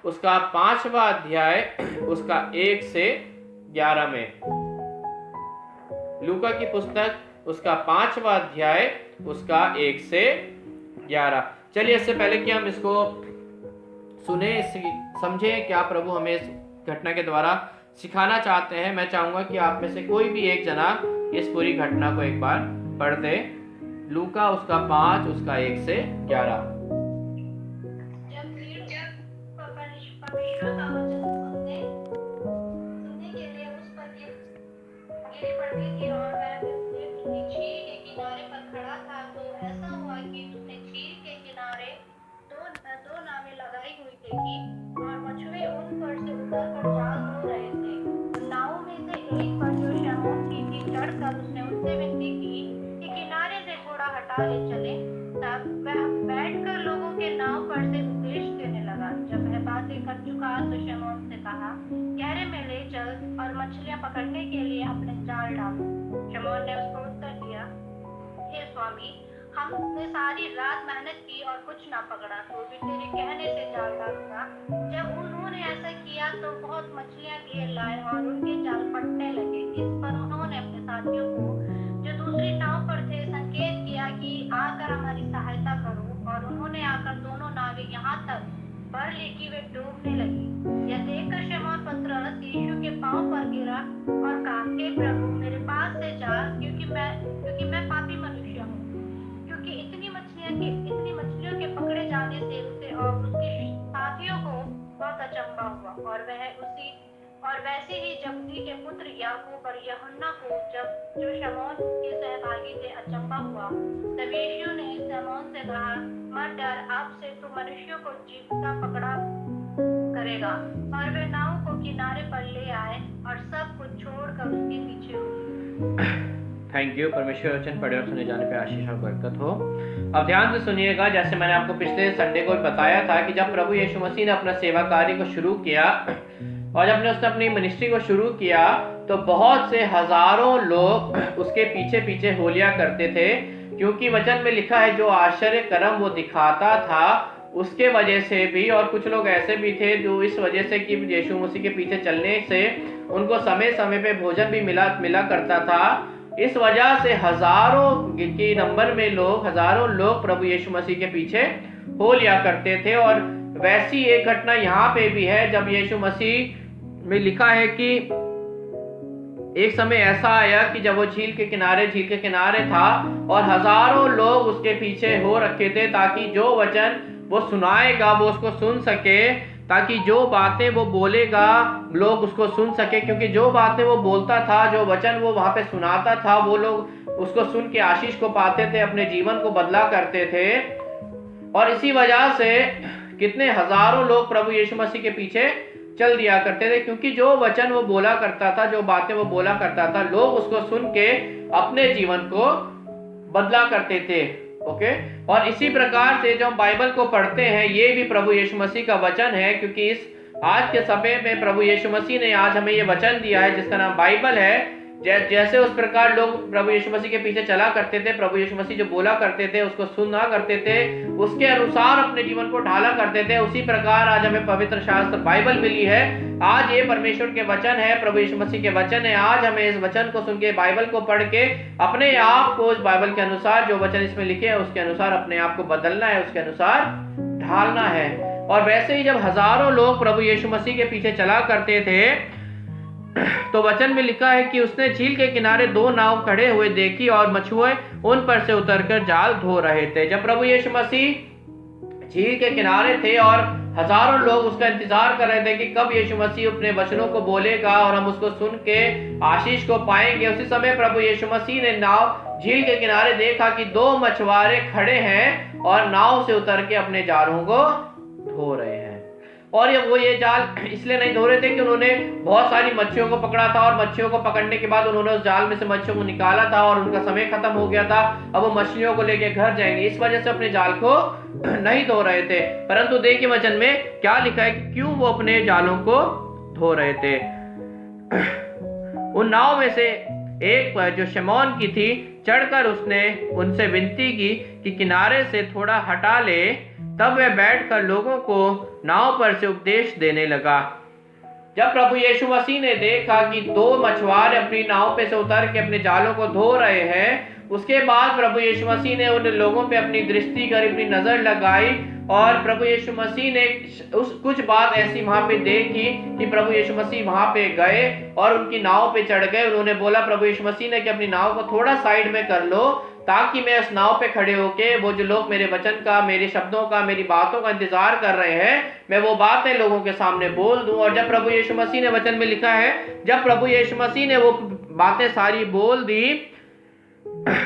उसका 5वां अध्याय उसका 1 से 11 में। लूका की पुस्तक उसका 5वां अध्याय उसका 1 से 11। चलिए इससे पहले कि हम इसको सुने, समझें क्या प्रभु हमें इस घटना के द्वारा सिखाना चाहते हैं, मैं चाहूंगा कि आप में से कोई भी एक जना इस पूरी घटना को एक बार पढ़ दे। लूका उसका 5 उसका 1 से 11। ले चले। तब वह बैठकर लोगों के नाव पर से उपदेश देने लगा। जब वह बातें कर चुका तो शमौन से कहा, गहरे में ले चल और मछलियां पकड़ने के लिए अपने जाल डालो। शमौन ने उसको उत्तर दिया, हे स्वामी, हमने सारी रात मेहनत की और कुछ ना पकड़ा, तो भी तेरे कहने से जाल डालूंगा। जब उन्होंने ऐसा किया तो बहुत मछलियां घेर लाए और उनके जाल फटने लगे। इस पर उन्होंने अपने साथियों को जो दूसरी नाव पर थे संकेत किया कि आकर हमारी सहायता करो, और उन्होंने आकर दोनों नावें यहाँ तक भर ली कि वे डूबने लगी। यह देखकर शमौन पतरस यीशु के पांव पर गिरा और कहा, हे प्रभु, मेरे पास से जा, क्योंकि मैं पापी मनुष्य हूँ। क्योंकि इतनी मछलियों के पकड़े जाने से उसे और उसके साथियों को बहुत अचंभा हुआ। और वैसे ही जब्दी के पुत्र याकूब और यूहन्ना को जो शमौन के सहभागी थे अचंभा हुआ। तब यीशु ने शमौन से कहा, मत डर, अब से तू मनुष्यों को जीविता पकड़ा करेगा। और वे नाव को किनारे पर ले आए और सब कुछ छोड़कर उसके पीछे हो। Thank you. परमेश्वर वचन पढ़े और सुने जाने पे आशीष और बरकत हो। अब ध्यान से सुनिएगा, जैसे मैंने आपको पिछले संडे को बताया था कि जब प्रभु यीशु मसीह ने अपना सेवा कार्य को शुरू किया और जब उसने अपनी मिनिस्ट्री को शुरू किया तो बहुत से हजारों लोग उसके पीछे पीछे हो लिया करते थे, क्योंकि वचन में लिखा है जो आश्चर्य कर्म वो दिखाता था उसके वजह से भी। और कुछ लोग ऐसे भी थे जो इस वजह से कि यीशु मसीह के पीछे चलने से उनको समय समय पे भोजन भी मिला करता था, इस वजह से हजारों के नंबर में हजारों लोग प्रभु यीशु मसीह के पीछे हो लिया करते थे। और वैसी एक घटना यहाँ पे भी है, जब यीशु मसीह में लिखा है कि एक समय ऐसा आया कि जब वो झील के किनारे था और हजारों लोग उसके पीछे हो रखे थे, ताकि जो वचन वो सुनाएगा वो उसको सुन सके, ताकि जो बातें वो बोलेगा लोग उसको सुन सके। क्योंकि जो बातें वो बोलता था, जो वचन वो वहां पे सुनाता था, वो लोग उसको सुन के आशीष को पाते थे, अपने जीवन को बदला करते थे। और इसी वजह से कितने हजारों लोग प्रभु यीशु मसीह के पीछे चल दिया करते थे, क्योंकि जो वचन वो बोला करता था, जो बातें वो बोला करता था, लोग उसको सुन के अपने जीवन को बदला करते थे। ओके। और इसी प्रकार से जो हम बाइबल को पढ़ते हैं, ये भी प्रभु यीशु मसीह का वचन है, क्योंकि इस आज के समय में प्रभु यीशु मसीह ने आज हमें ये वचन दिया है जिसका नाम बाइबल है। जैसे उस प्रकार लोग प्रभु यीशु मसीह के पीछे चला करते थे, प्रभु यीशु मसीह जो बोला करते थे उसको सुना करते थे, उसके अनुसार अपने जीवन को ढाला करते थे, उसी प्रकार आज हमें पवित्र शास्त्र बाइबल मिली है। आज ये परमेश्वर के वचन है, प्रभु यीशु मसीह के वचन है। आज हमें इस वचन को सुन के, बाइबल को पढ़ के अपने आप को इस बाइबल के अनुसार, जो वचन इसमें लिखे हैं उसके अनुसार अपने आप को बदलना है, उसके अनुसार ढालना है। और वैसे ही जब हजारों लोग प्रभु यीशु मसीह के पीछे चला करते थे, तो वचन में लिखा है कि उसने झील के किनारे 2 नाव खड़े हुए देखी और मछुए उन पर से उतरकर जाल धो रहे थे। जब प्रभु यीशु मसीह झील के किनारे थे और हजारों लोग उसका इंतजार कर रहे थे कि कब यीशु मसीह अपने वचनों को बोलेगा और हम उसको सुन के आशीष को पाएंगे, उसी समय प्रभु यीशु मसीह ने नाव झील के किनारे देखा कि 2 मछुआरे खड़े हैं और नाव से उतर के अपने जालों को धो रहे हैं। और ये जाल इसलिए नहीं धो रहे थे कि उन्होंने बहुत सारी मच्छियों को पकड़ा था और मच्छियों को पकड़ने के बाद उन्होंने उस जाल में से मच्छियों को निकाला था और उनका समय खत्म हो गया था, अब वो मछलियों को लेके घर जाएंगे, इस वजह से अपने जाल को नहीं धो रहे थे। परंतु देखिए वचन में क्या लिखा है कि क्यों वो अपने जालों को धो रहे थे। उन नाव में से एक जो शमौन की थी, चढ़कर उसने उनसे विनती की कि किनारे से थोड़ा हटा ले तब वह बैठकर लोगों को नाव पर से उपदेश देने लगा। जब प्रभु यीशु मसीह ने देखा कि दो मछुआरे अपनी नाव पे से उतर के अपने जालों को धो रहे हैं, उसके बाद प्रभु यीशु मसीह ने उन लोगों पे अपनी दृष्टि करी, अपनी नजर लगाई और प्रभु यीशु मसीह ने कुछ बात ऐसी वहां पे देखी कि प्रभु यीशु मसीह वहां पे गए और उनकी नाव पे चढ़ गए। उन्होंने बोला प्रभु यीशु मसीह ने कि अपनी नाव को थोड़ा साइड में कर लो ताकि मैं उस नाव पे खड़े होके वो जो लोग मेरे वचन का, मेरे शब्दों का, मेरी बातों का इंतजार कर रहे हैं, मैं वो बातें लोगों के सामने बोल दूं। और जब प्रभु यीशु मसीह ने, वचन में लिखा है, जब प्रभु यीशु मसीह ने वो बातें सारी बोल दी,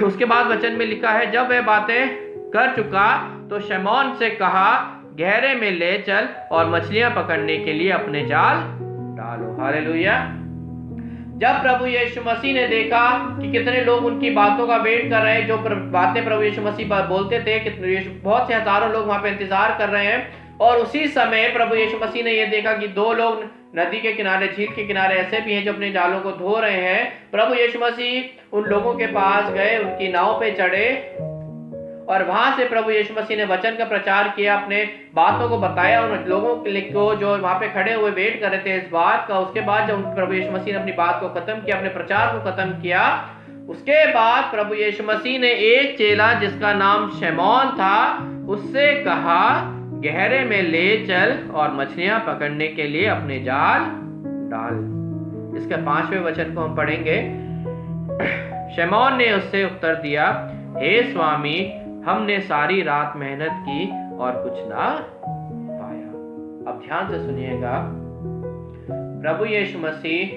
उसके बाद वचन में लिखा है, जब वह बातें कर चुका तो शमौन से कहा, गहरे में ले चल और मछलियां पकड़ने के लिए अपने जाल डालो। हालेलुया। जब प्रभु यीशु मसीह ने देखा कि कितने लोग उनकी बातों का वेट कर रहे हैं, जो बातें प्रभु यीशु मसीह बोलते थे, बहुत से हजारों लोग वहां पे इंतजार कर रहे हैं, और उसी समय प्रभु यीशु मसीह ने यह देखा कि दो लोग नदी के किनारे, झील के किनारे ऐसे भी हैं जो अपने जालों को धो रहे हैं। प्रभु यीशु मसीह उन लोगों के पास गए, उनकी नाव पे चढ़े और वहां से प्रभु यीशु मसीह ने वचन का प्रचार किया, अपने बातों को बताया उन लोगों को जो वहां पे खड़े हुए वेट कर रहे थे इस बात का। उसके बाद जब प्रभु यीशु मसीह ने अपनी बात को खत्म किया, अपने प्रचार को खत्म किया, उसके बाद प्रभु यीशु मसीह ने एक चेला जिसका नाम शमौन था उससे कहा, गहरे में ले चल और मछलियां पकड़ने के लिए अपने जाल डाल। इसके 5वें वचन को हम पढ़ेंगे। शमौन ने उससे उत्तर दिया, हे स्वामी, हमने सारी रात मेहनत की और कुछ ना पाया। अब ध्यान से सुनिएगा, प्रभु यीशु मसीह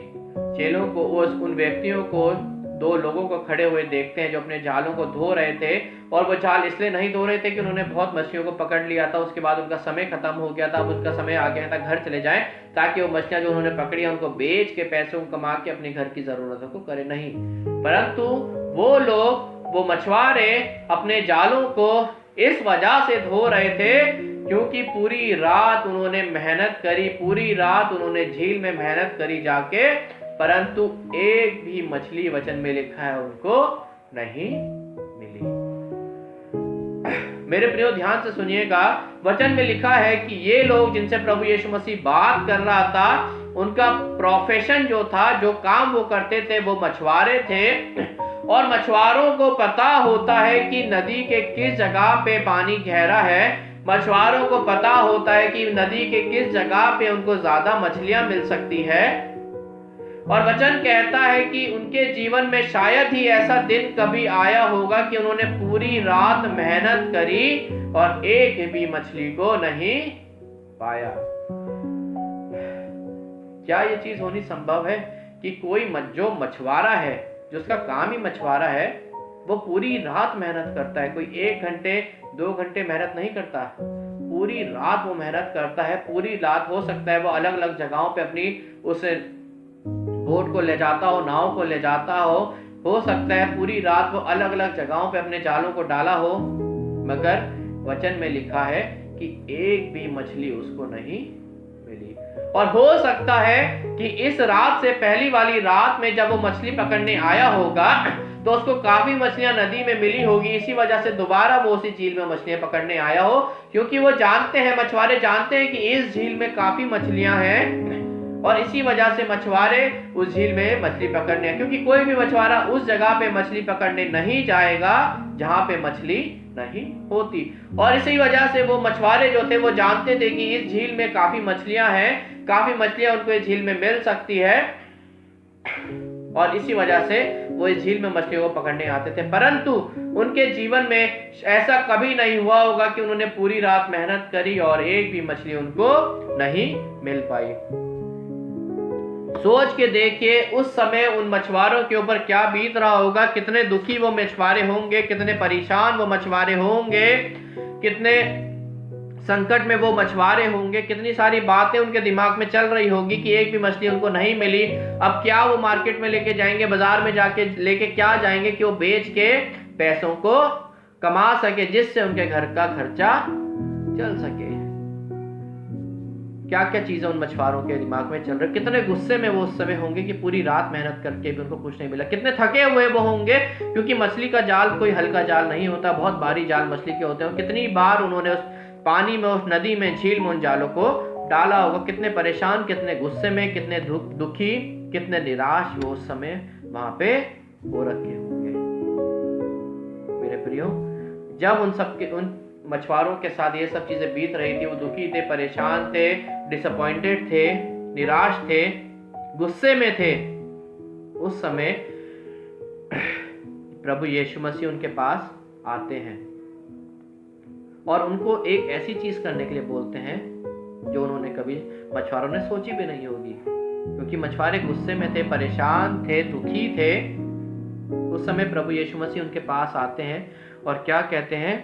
चेलों को, उन व्यक्तियों को, दो लोगों को खड़े हुए देखते हैं जो अपने जालों को धो रहे थे, और वो जाल इसलिए नहीं धो रहे थे कि उन्होंने बहुत मछलियों को पकड़ लिया था, उसके बाद उनका समय खत्म हो गया था, अब उनका समय आ गया था घर चले जाएं, ताकि वो मछलियां जो उन्होंने पकड़ी उनको बेच के पैसों को कमा के अपने घर की जरूरतों को करे, नहीं, परंतु वो लोग, वो मछुआरे अपने जालों को इस वजह से धो रहे थे क्योंकि पूरी रात उन्होंने मेहनत करी, पूरी रात उन्होंने झील में मेहनत करी जाके, परंतु एक भी मछली, वचन में लिखा है, उनको नहीं मिली। मेरे प्रियो ध्यान से सुनिएगा, वचन में लिखा है कि ये लोग जिनसे प्रभु यीशु मसीह बात कर रहा था, उनका प्रोफेशन जो था, जो काम वो करते थे, वो मछुआरे थे, और मछुआरों को पता होता है कि नदी के किस जगह पे पानी गहरा है, मछुआरों को पता होता है कि नदी के किस जगह पे उनको ज्यादा मछलियां मिल सकती है, और वचन कहता है कि उनके जीवन में शायद ही ऐसा दिन कभी आया होगा कि उन्होंने पूरी रात मेहनत करी और एक भी मछली को नहीं पाया। क्या ये चीज होनी संभव है कि कोई जो मछुआरा है, जो उसका काम ही मछुआरा है, वो पूरी रात मेहनत करता है, कोई 1 घंटे 2 घंटे मेहनत नहीं करता, पूरी रात वो मेहनत करता है, पूरी रात हो सकता है वो अलग अलग जगहों पे अपनी उस बोट को ले जाता हो, नाव को ले जाता हो सकता है पूरी रात वो अलग अलग जगहों पे अपने जालों को डाला हो, मगर वचन में लिखा है कि एक भी मछली उसको नहीं मिली। और हो सकता है कि इस रात से पहली वाली रात में जब वो मछली पकड़ने आया होगा तो उसको काफी मछलियां नदी में मिली होगी, इसी वजह से दोबारा वो उसी झील में मछलियां पकड़ने आया हो, क्योंकि वो जानते हैं, मछुआरे जानते हैं कि इस झील में काफी मछलियां हैं, और इसी वजह से मछुआरे उस झील में मछली पकड़ने, क्योंकि कोई भी मछुआरा उस जगह पे मछली पकड़ने नहीं जाएगा जहां पे मछली नहीं होती। और इसी वजह से वो मछुआरे जो थे वो जानते थे कि इस झील में काफी मछलियां हैं, काफी मछलियां उनको इस झील में मिल सकती है, और इसी वजह से वो इस झील में मछलियों को पकड़ने आते थे। परंतु उनके जीवन में ऐसा कभी नहीं हुआ होगा कि उन्होंने पूरी रात मेहनत करी और एक भी मछली उनको नहीं मिल पाई। सोच के देखिए उस समय उन मछुआरों के ऊपर क्या बीत रहा होगा, कितने दुखी वो मछुआरे होंगे, कितने परेशान वो मछुआरे होंगे, कितने संकट में वो मछुआरे होंगे, कितनी सारी बातें उनके दिमाग में चल रही होगी कि एक भी मछली उनको नहीं मिली। अब क्या वो मार्केट में लेके जाएंगे, बाजार में जाके लेके क्या जाएंगे कि वो बेच के पैसों को कमा सके, जिससे उनके घर का खर्चा चल सके। क्या क्या चीजें उन मछुआरों के दिमाग में चल रही, कितने गुस्से में वो उस समय होंगे कि पूरी रात मेहनत करके भी उनको कुछ नहीं मिला, कितने थके हुए वो होंगे, क्योंकि मछली का जाल कोई हल्का जाल नहीं होता, बहुत भारी जाल मछली के होते हैं। कितनी बार उन्होंने उस पानी में, उस नदी में, झील में उन जालों को डाला होगा। कितने परेशान, कितने गुस्से में, कितने दुखी, कितने निराश वो उस समय वहां पे हो रखे होंगे। मेरे प्रियो, जब उन मछुआरों के साथ ये सब चीजें बीत रही थी, वो दुखी थे, परेशान थे, डिसअपॉइंटेड थे, निराश थे, गुस्से में थे, उस समय प्रभु यीशु मसीह उनके पास आते हैं और उनको एक ऐसी चीज करने के लिए बोलते हैं जो उन्होंने कभी, मछुआरों ने सोची भी नहीं होगी, क्योंकि मछुआरे गुस्से में थे, परेशान थे, दुखी थे। उस समय प्रभु यीशु मसीह उनके पास आते हैं और क्या कहते हैं?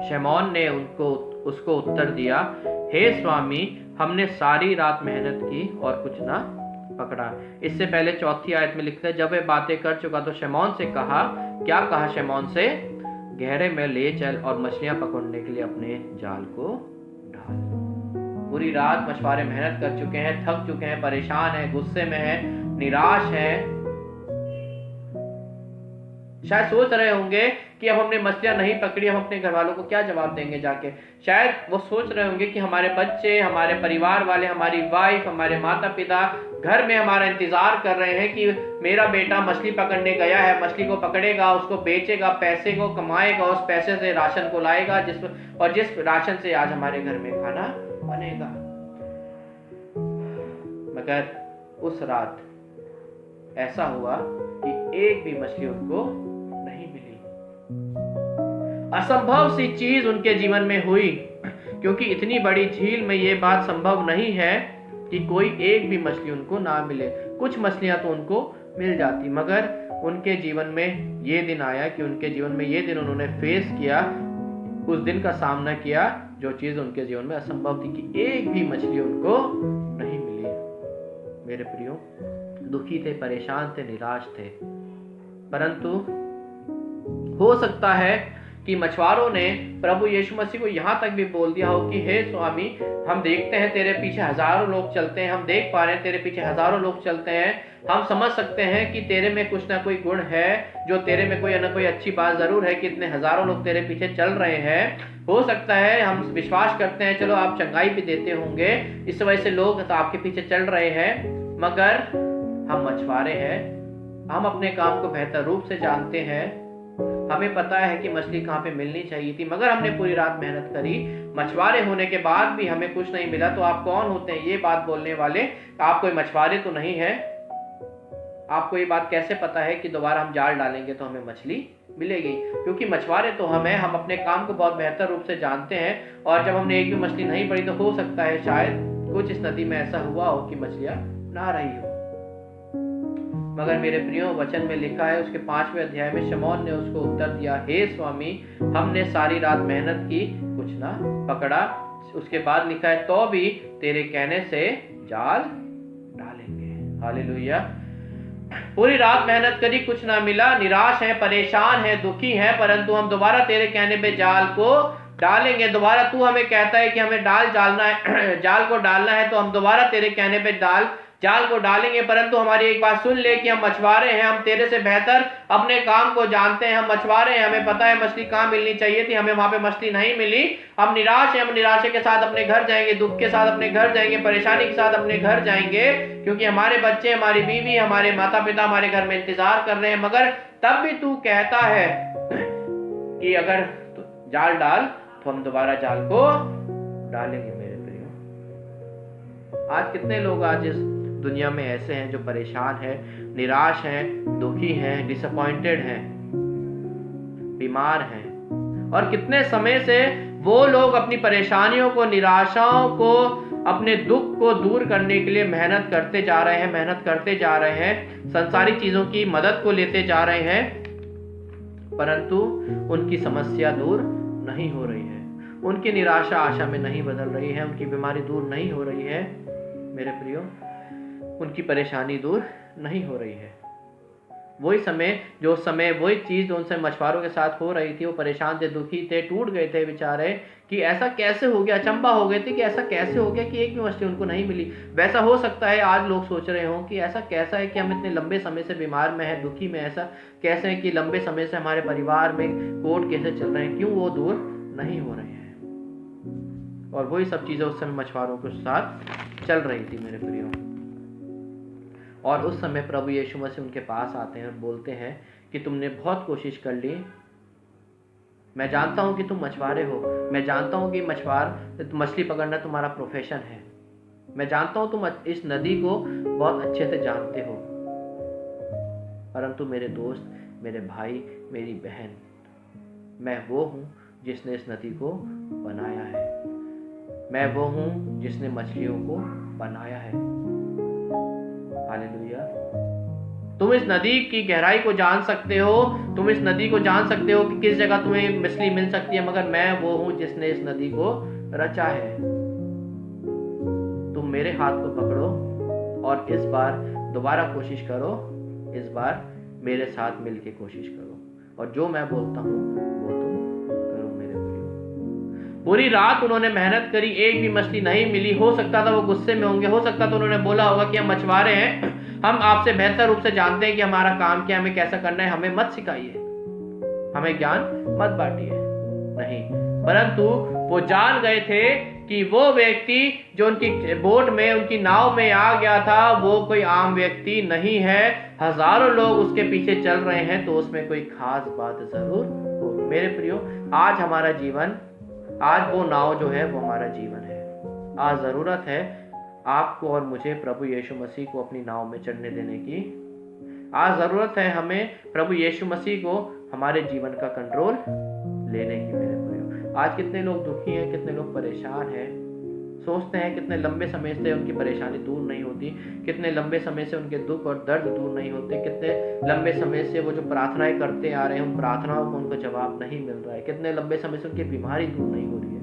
शमौन ने उसको उत्तर दिया, हे स्वामी, हमने सारी रात मेहनत की और कुछ ना पकड़ा। इससे पहले 4 आयत में लिखता है, जब वह बातें कर चुका तो शमौन से कहा, क्या कहा शमौन से? गहरे में ले चल और मछलियां पकड़ने के लिए अपने जाल को डाल। पूरी रात मछुआरे मेहनत कर चुके हैं, थक चुके हैं, परेशान हैं, गुस्से में हैं, निराश हैं। शायद सोच रहे होंगे कि अब हमने मछलियां नहीं पकड़ी, हम अपने घर वालों को क्या जवाब देंगे जाके। शायद वो सोच रहे होंगे कि हमारे बच्चे, हमारे परिवार वाले, हमारी वाइफ, हमारे माता पिता घर में हमारा इंतजार कर रहे हैं कि मेरा बेटा मछली पकड़ने गया है, मछली को पकड़ेगा, उसको बेचेगा, पैसे को कमाएगा, उस पैसे से राशन को लाएगा, जिस राशन से आज हमारे घर में खाना बनेगा। मगर उस रात ऐसा हुआ कि एक भी मछली उनको नहीं मिली। असंभव सी चीज उनके जीवन में हुई, क्योंकि इतनी बड़ी झील में ये बात संभव नहीं है कि कोई एक भी मछली उनको ना मिले। कुछ मछलियां तो उनको मिल जाती, मगर उनके जीवन में ये दिन आया कि उनके जीवन में ये दिन उन्होंने फेस किया, उस दिन का सामना किया जो चीज उनके जीवन में असंभव थी कि एक भी मछली उनको नहीं मिली। मेरे प्रियो, दुखी थे, परेशान थे, निराश थे, परंतु हो सकता है कि मछुआरों ने प्रभु यीशु मसीह को यहां तक भी बोल दिया हो कि हे स्वामी, हम देखते हैं तेरे पीछे हजारों लोग चलते हैं, हम देख पा रहे हैं तेरे पीछे हजारों लोग चलते हैं, हम समझ सकते हैं कि तेरे में कुछ ना कोई गुण है, जो तेरे में कोई ना कोई अच्छी बात जरूर है कि इतने हजारों लोग तेरे पीछे चल रहे हैं। हो सकता है हम विश्वास करते हैं, चलो आप चंगाई भी देते होंगे, इस वजह से लोग तो आपके पीछे चल रहे हैं, मगर हम मछुआरे हैं, हम अपने काम को बेहतर रूप से जानते हैं, हमें पता है कि मछली कहाँ पे मिलनी चाहिए थी, मगर हमने पूरी रात मेहनत करी, मछुआरे होने के बाद भी हमें कुछ नहीं मिला। तो आप कौन होते हैं ये बात बोलने वाले? आप कोई मछुआरे तो नहीं है। आपको ये बात कैसे पता है कि दोबारा हम जाल डालेंगे तो हमें मछली मिलेगी? क्योंकि मछुआरे तो हम अपने काम को बहुत बेहतर रूप से जानते हैं, और जब हमने एक भी मछली नहीं पड़ी तो हो सकता है शायद कुछ इस नदी में ऐसा हुआ हो कि मछलियां ना रही हो। मगर मेरे प्रियो, वचन में लिखा है उसके 5वें अध्याय में शमौन ने उसको उत्तर दिया, हे स्वामी, हमने सारी रात मेहनत की, कुछ ना पकड़ा। उसके बाद लिखा है, तो भी तेरे कहने से जाल डालेंगे। हालेलुया। पूरी रात मेहनत करी, कुछ ना मिला, निराश है, परेशान है, दुखी है, परंतु हम दोबारा तेरे कहने पे जाल को डालेंगे। दोबारा तू हमें कहता है कि हमें जाल को डालना है, तो हम दोबारा तेरे कहने पे जाल को डालेंगे। परंतु हमारी एक बात सुन ले कि हम मछुआरे हैं, हम तेरे से बेहतर अपने काम को जानते हैं, हम मछुआरे हैं, हमें पता है मछली कहाँ मिलनी चाहिए थी, हमें वहां पे मछली नहीं मिली। हम निराश हैं, हम निराशे के साथ अपने घर जाएंगे, दुख के साथ अपने घर जाएंगे, परेशानी के साथ अपने घर जाएंगे, क्योंकि हमारे बच्चे, हमारी बीवी, हमारे माता पिता हमारे घर में इंतजार कर रहे हैं। मगर तब भी तू कहता है कि अगर जाल डाल तो हम दोबारा जाल को डालेंगे। मेरे प्रियो, आज कितने लोग आज इस दुनिया में ऐसे हैं जो परेशान हैं, निराश हैं, दुखी हैं, डिसअपॉइंटेड हैं, बीमार हैं, और कितने समय से वो लोग अपनी परेशानियों को, निराशाओं को, अपने दुख को दूर करने के लिए मेहनत करते जा रहे हैं, संसारी चीजों की मदद को लेते जा रहे हैं, परंतु उनकी समस्या दूर नहीं हो रही है, उनकी निराशा आशा में नहीं बदल रही है, उनकी बीमारी दूर नहीं हो रही है। मेरे प्रियो, उनकी परेशानी दूर नहीं हो रही है। वही चीज जो उनसे मछुआरों के साथ हो रही थी, वो परेशान थे, दुखी थे, टूट गए थे बेचारे कि ऐसा कैसे हो गया, अचंभा हो गए थे कि ऐसा कैसे हो गया कि एक भी मछली उनको नहीं मिली। वैसा हो सकता है आज लोग सोच रहे हों कि ऐसा कैसा है कि हम इतने लंबे समय से बीमार में हैं, दुखी में, ऐसा कैसे है कि लंबे समय से हमारे परिवार में कोर्ट कैसे चल रहे हैं, क्यों वो दूर नहीं हो रहे हैं। और वही सब चीज़ें उस समय मछुआरों के साथ चल रही थी मेरे प्रियो। और उस समय प्रभु यीशु मसीह उनके पास आते हैं और बोलते हैं कि तुमने बहुत कोशिश कर ली, मैं जानता हूं कि तुम मछुआरे हो, मैं जानता हूं कि मछली पकड़ना तुम्हारा प्रोफेशन है, मैं जानता हूं तुम इस नदी को बहुत अच्छे से जानते हो, परंतु मेरे दोस्त, मेरे भाई, मेरी बहन, मैं वो हूं जिसने इस नदी को बनाया है, मैं वो हूं जिसने मछलियों को बनाया है। हालेलुया। तुम इस नदी की गहराई को जान सकते हो, तुम इस नदी को जान सकते हो कि किस जगह तुम्हें मछली मिल सकती है, मगर मैं वो हूं जिसने इस नदी को रचा है। तुम मेरे हाथ को पकड़ो और इस बार दोबारा कोशिश करो, इस बार मेरे साथ मिलके कोशिश करो, और जो मैं बोलता हूं वो तुम करो मेरे प्रियो। पूरी रात उन्होंने मेहनत करी, एक भी मछली नहीं मिली। हो सकता था वो गुस्से में होंगे, हो सकता था उन्होंने बोला होगा कि हम मछुआरे हैं, हम आपसे बेहतर रूप से जानते हैं कि हमारा काम क्या, हमें कैसा करना है, हमें मत सिखाइए, हमें ज्ञान मत बांटिए। नहीं, परंतु वो जान गए थे कि वो व्यक्ति जो उनकी बोट में, उनकी नाव में आ गया था, वो कोई आम व्यक्ति नहीं है। हजारों लोग उसके पीछे चल रहे हैं, तो उसमें कोई खास बात जरूर हो। मेरे प्रियो, आज हमारा जीवन, आज वो नाव जो है वो हमारा जीवन है। आज जरूरत है आपको और मुझे प्रभु यीशु मसीह को अपनी नाव में चढ़ने देने की। आज जरूरत है हमें प्रभु यीशु मसीह को हमारे जीवन का कंट्रोल लेने की। मेरे प्रियो, आज कितने लोग दुखी हैं, कितने लोग परेशान हैं, सोचते हैं कितने लंबे समय से उनकी परेशानी दूर नहीं होती, कितने लंबे समय से उनके दुख और दर्द दूर नहीं होते, कितने लंबे समय से वो जो प्रार्थनाएं करते आ रहे हैं उन प्रार्थनाओं को उनको जवाब नहीं मिल रहा है, कितने लंबे समय से उनकी बीमारी दूर नहीं हो रही है।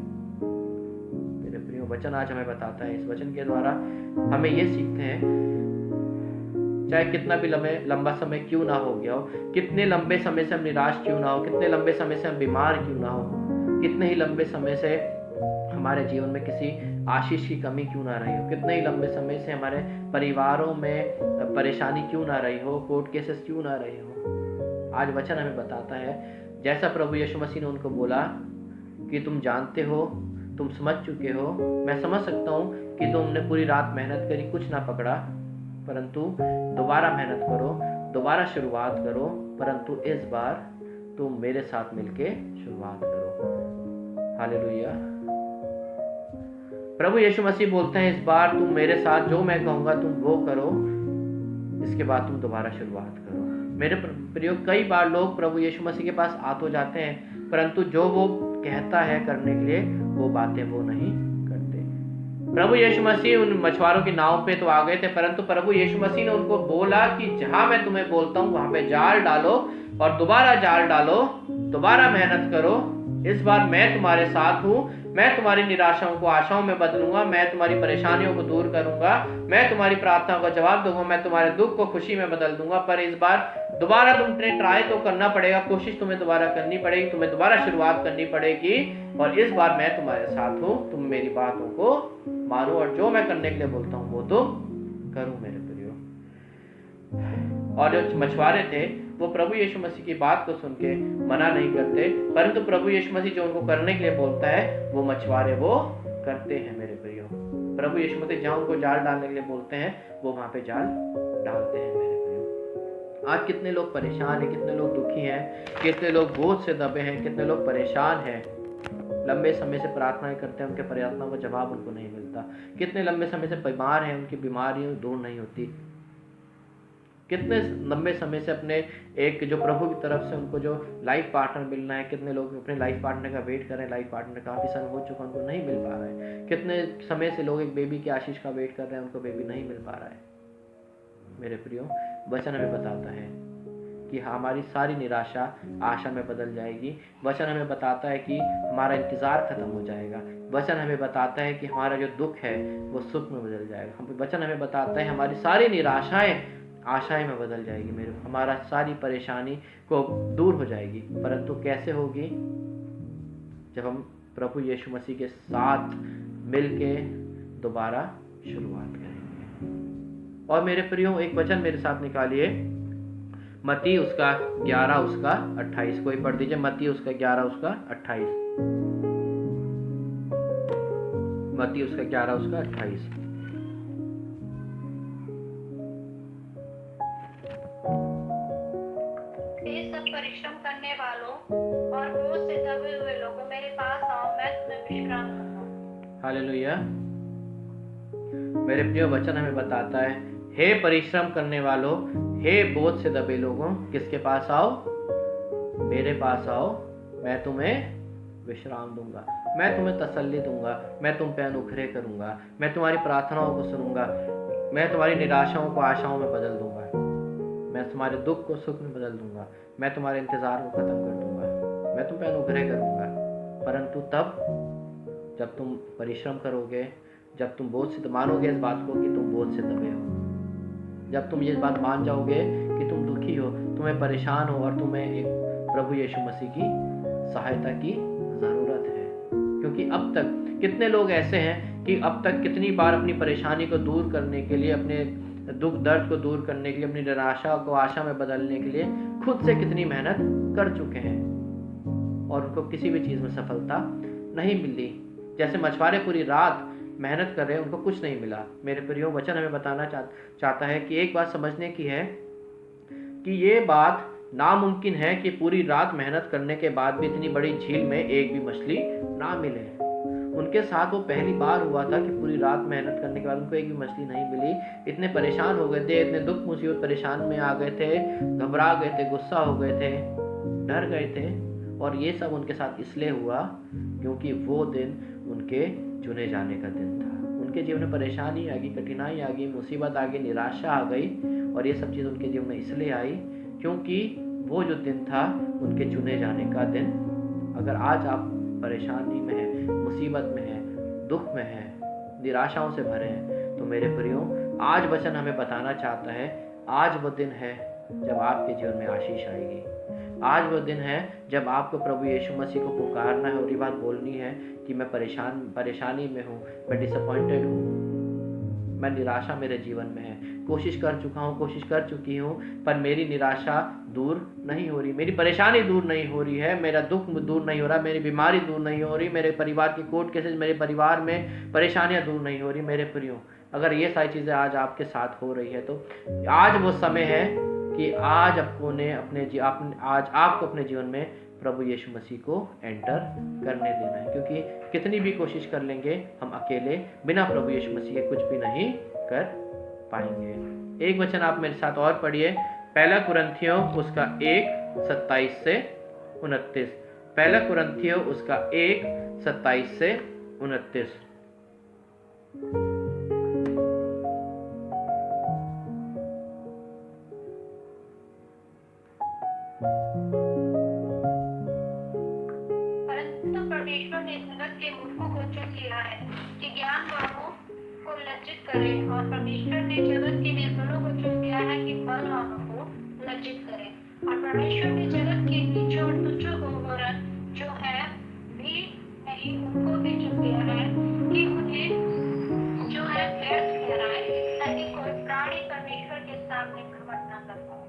मेरे प्रियो, वचन आज हमें बताता है, इस वचन के द्वारा हमें ये सीखते हैं, चाहे कितना भी लंबा समय क्यों ना हो गया हो, कितने लंबे समय से हम निराश क्यों ना हो, कितने लंबे समय से हम बीमार क्यों ना हो, कितने ही लंबे समय से हमारे जीवन में किसी आशीष की कमी क्यों ना रही हो, कितने ही लंबे समय से हमारे परिवारों में परेशानी क्यों ना रही हो, कोर्ट केसेस क्यों ना रहे हो, आज वचन हमें बताता है, जैसा प्रभु यीशु मसीह ने उनको बोला कि तुम जानते हो, तुम समझ चुके हो, मैं समझ सकता हूँ कि तुमने पूरी रात मेहनत करी, कुछ ना पकड़ा, परंतु दोबारा मेहनत करो, दोबारा शुरुआत करो, परंतु इस बार तुम मेरे साथ मिलके शुरुआत करो। हालेलुया। प्रभु यीशु मसीह बोलते हैं, इस बार तुम मेरे साथ जो मैं कहूंगा तुम वो करो, इसके बाद तुम दोबारा शुरुआत करो। मेरे प्रियो, कई बार लोग प्रभु यीशु मसीह के पास आ तो जाते हैं, परंतु जो वो कहता है करने के लिए वो बातें वो नहीं करते। प्रभु यीशु मसीह उन मछुआरों की नाव पे तो आ गए थे, परंतु प्रभु यीशु मसीह ने उनको बोला कि जहां मैं तुम्हें बोलता हूं वहां पे जाल डालो और दोबारा जाल डालो, दोबारा मेहनत करो, इस बार मैं तुम्हारे साथ हूं, मैं तुम्हारी निराशाओं को आशाओं में बदलूंगा, मैं तुम्हारी परेशानियों को दूर करूंगा, मैं तुम्हारी प्रार्थना का जवाब दूंगा, मैं तुम्हारे दुख को खुशी में बदल दूंगा। पर इस बार दोबारा तुम्हें ट्राई तो करना पड़ेगा, कोशिश तुम्हें दोबारा करनी पड़ेगी, तुम्हें दोबारा शुरुआत करनी पड़ेगी, और इस बार मैं तुम्हारे साथ हूं, तुम मेरी बातों को मानो और जो मैं करने के लिए बोलता हूं वो तुम करो। मेरे प्रियो, और जो मछुआरे थे वो प्रभु यीशु मसीह की बात को सुन के मना नहीं करते, परंतु प्रभु यीशु मसीह जो उनको करने के लिए बोलता है वो मछुआरे वो करते हैं। मेरे प्रियो, प्रभु यीशु मसीह जहां उनको जाल डालने के लिए बोलते हैं वो वहां पे जाल डालते हैं। मेरे प्रियो, आज कितने लोग परेशान हैं, कितने लोग दुखी हैं, कितने लोग बोझ से दबे हैं, कितने लोग परेशान हैं, लंबे समय से प्रार्थनाएं करते हैं, उनके प्रार्थना का जवाब उनको नहीं मिलता, कितने लंबे समय से बीमार हैं, उनकी बीमारियां दूर नहीं होती, कितने लंबे समय से अपने एक जो प्रभु की तरफ से उनको जो लाइफ पार्टनर मिलना है, कितने लोग अपने लाइफ पार्टनर का वेट कर रहे हैं, लाइफ पार्टनर काफ़ी समय हो चुका उनको नहीं मिल पा रहा है, कितने समय से लोग एक बेबी की आशीष का वेट कर रहे हैं, उनको बेबी नहीं मिल पा रहा है। मेरे प्रियो, वचन हमें बताता है कि हमारी सारी निराशा आशा में बदल जाएगी, वचन हमें बताता है कि हमारा इंतज़ार खत्म हो जाएगा, वचन हमें बताता है कि हमारा जो दुख है वो सुख में बदल जाएगा, वचन हमें बताता है हमारी सारी निराशाएं आशाएं में बदल जाएगी, मेरे हमारा सारी परेशानी को दूर हो जाएगी। परंतु कैसे होगी? जब हम प्रभु यीशु मसीह के साथ मिलके दोबारा शुरुआत करेंगे। और मेरे प्रियो, एक वचन मेरे साथ निकालिए, मत्ती उसका 11 उसका 28, कोई पढ़ दीजिए, मत्ती उसका 11 उसका 28। मत्ती उसका 11 उसका 28। हे सब परिश्रम करने वालों और बोझ से दबे हुए लोगों, मेरे पास आओ, मैं तुम्हें विश्राम दूंगा। हालेलुया। मेरे प्रिय वचन हमें बताता है, हे परिश्रम करने वालों, हे बोझ से दबे लोगों, किसके पास आओ? मेरे पास आओ, मैं तुम्हें विश्राम दूंगा, मैं तुम्हें तसल्ली दूंगा, मैं तुम पे अनुग्रह करूंगा, मैं तुम्हारी प्रार्थनाओं को सुनूंगा, मैं तुम्हारी निराशाओं को आशाओं में बदल दूंगा, मैं तुम्हारे दुख को सुख में बदल दूंगा, मैं तुम्हारे इंतजार को खत्म कर दूंगा, मैं तुम पे अनुग्रह करूंगा। परंतु तब जब तुम परिश्रम करोगे, जब तुम बोझ से मानोगे इस बात को कि तुम बोझ से दबे हो, जब तुम ये बात मान जाओगे कि तुम दुखी हो, तुम्हें परेशान हो और तुम्हें एक प्रभु यीशु मसीह की सहायता की ज़रूरत है। क्योंकि अब तक कितने लोग ऐसे हैं कि अब तक कितनी बार अपनी परेशानी को दूर करने के लिए, अपने दुख दर्द को दूर करने के लिए, अपनी निराशा को आशा में बदलने के लिए खुद से कितनी मेहनत कर चुके हैं और उनको किसी भी चीज़ में सफलता नहीं मिली। जैसे मछुआरे पूरी रात मेहनत कर रहे हैं, उनको कुछ नहीं मिला। मेरे प्रियो, वचन हमें बताना चाहता है कि एक बात समझने की है कि ये बात नामुमकिन है कि पूरी रात मेहनत करने के बाद भी इतनी बड़ी झील में एक भी मछली ना मिले। उनके साथ वो पहली बार हुआ था कि पूरी रात मेहनत करने के बाद उनको एक भी मछली नहीं मिली। इतने परेशान हो गए थे, इतने दुख मुसीबत परेशान में आ गए थे, घबरा गए थे, गुस्सा हो गए थे, डर गए थे। और ये सब उनके साथ इसलिए हुआ क्योंकि वो दिन उनके चुने जाने का दिन था। उनके जीवन में परेशानी आ गई, कठिनाई आ गई, मुसीबत आ गई, निराशा आ गई, और ये सब चीज़ उनके जीवन में इसलिए आई क्योंकि वो जो दिन था उनके चुने जाने का दिन। अगर आज आप परेशानी में हैं, मुसीबत में हैं, दुख में हैं, निराशाओं से भरे हैं, तो मेरे प्रियो, आज वचन हमें बताना चाहता है, आज वो दिन है जब आपके जीवन में आशीष आएगी। आज वो दिन है जब आपको प्रभु यीशु मसीह को पुकारना है और ये बात बोलनी है कि मैं परेशानी में हूँ, मैं डिसअपॉइंटेड हूँ, मैं निराशा मेरे जीवन में है, कोशिश कर चुका हूँ, कोशिश कर चुकी हूँ, पर मेरी निराशा दूर नहीं हो रही, मेरी परेशानी दूर नहीं हो रही है, मेरा दुख दूर नहीं हो रहा, मेरी बीमारी दूर नहीं हो रही, मेरे परिवार की कोर्ट केसेस, मेरे परिवार में परेशानियाँ दूर नहीं हो रही। मेरे प्रियो, अगर ये सारी चीज़ें आज आपके साथ हो रही है तो आज वो समय है कि आज आज आपको अपने जीवन में प्रभु यीशु मसीह को एंटर करने देना है। क्योंकि कितनी भी कोशिश कर लेंगे, हम अकेले बिना प्रभु यीशु मसीह के कुछ भी नहीं कर पाएंगे। एक वचन आप मेरे साथ और पढ़िए, पहला कुरिन्थियों उसका 1:27 से 29। पहला कुरिन्थियों उसका 1:27 से 29। परंतु परमेश्वर ने जगत के मूर्खों को चुन लिया है कि ज्ञानवानों को लज्जित करे, और परमेश्वर ने जगत के निर्बलों को चुन लिया है कि बलवानों को लज्जित करे। और परमेश्वर ने जगत के नीचों और तुच्छों को, वरन जो है भी नहीं, उनको भी चुन लिया है कि उन्हें जो है व्यर्थ ठहराए, ताकि कोई प्राणी परमेश्वर के सामने घमंड न कर पाए।